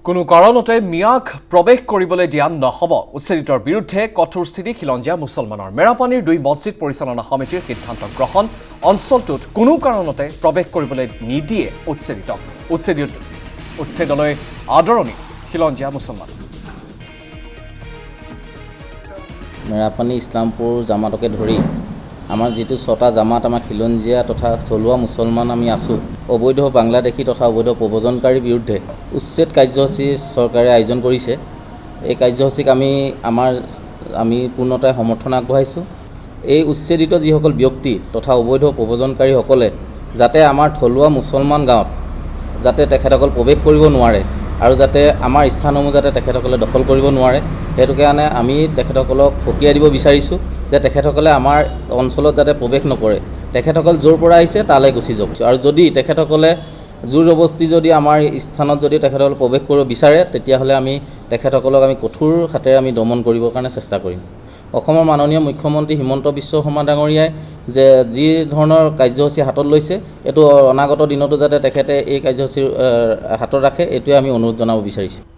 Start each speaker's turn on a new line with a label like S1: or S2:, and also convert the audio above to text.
S1: কোনো কাৰণতে মিয়াক প্ৰৱেশ কৰিবলৈ দিয়া নহ'ব উচ্ছেদিতৰ বিৰুদ্ধে কঠোৰ স্থিতি খিলঞ্জীয়া মুছলমানৰ মেৰাপানীৰ 2 মছজিদ পৰিচালনা সমিতিৰ সিদ্ধান্ত গ্ৰহণ অঞ্চলটোত কোনো কাৰণতে প্ৰৱেশ কৰিবলৈ নিদিয়ে উচ্ছেদলৈ আদৰণি খিলঞ্জীয়া মুছলমান
S2: মেৰাপানী ইছলামপুৰ জামাতকে ধৰি আমাৰ যিটো 6টা জামাত আমাৰ খিলঞ্জীয়া তথা থলুৱা মুছলমান আমি আছোঁ অবৈধ বাংলাদেশী তথা অবৈধ প্ৰব্ৰজনকাৰীৰ বিৰুদ্ধে উচ্ছেদ কাৰ্যসূচী চৰকাৰে আয়োজন কৰিছে। এই কাৰ্যসূচীক আমি পূৰ্ণতাই সমৰ্থন আগবঢ়াইছোঁ। এই উচ্ছেদিত যিসকল ব্যক্তি তথা অবৈধ প্ৰব্ৰজনকাৰীসকলে যাতে আমাৰ থলুৱা মুছলমান গাঁৱত যাতে তেখেতসকল প্ৰৱেশ কৰিব নোৱাৰে আৰু যাতে আমাৰ স্থানসমূহ যাতে তেখেতসকলে দখল কৰিব নোৱাৰে সেইটো কাৰণে আমি তেখেতসকলক সকীয়াই দিব বিচাৰিছোঁ যে তেখেতসকলে আমাৰ অঞ্চলত যাতে প্ৰৱেশ নকৰে, তেখেতসকল য'ৰ পৰা আহিছে তালৈ গুচি যাওক। আৰু যদি তেখেতসকলে জোৰ জবস্তি যদি আমাৰ স্থানত যদি তেখেতসকলে প্ৰৱেশ কৰিব বিচাৰে তেতিয়াহ'লে আমি তেখেতসকলক কঠোৰ হাতেৰে আমি দমন কৰিবৰ কাৰণে চেষ্টা কৰিম। অসমৰ মাননীয় মুখ্যমন্ত্ৰী হিমন্ত বিশ্ব শৰ্মা ডাঙৰীয়াই যে যি ধৰণৰ কাৰ্যসূচী হাতত লৈছে এইটো অনাগত দিনতো যাতে তেখেতে এই কাৰ্যসূচী হাতত ৰাখে এইটোৱে আমি অনুৰোধ জনাব বিচাৰিছোঁ।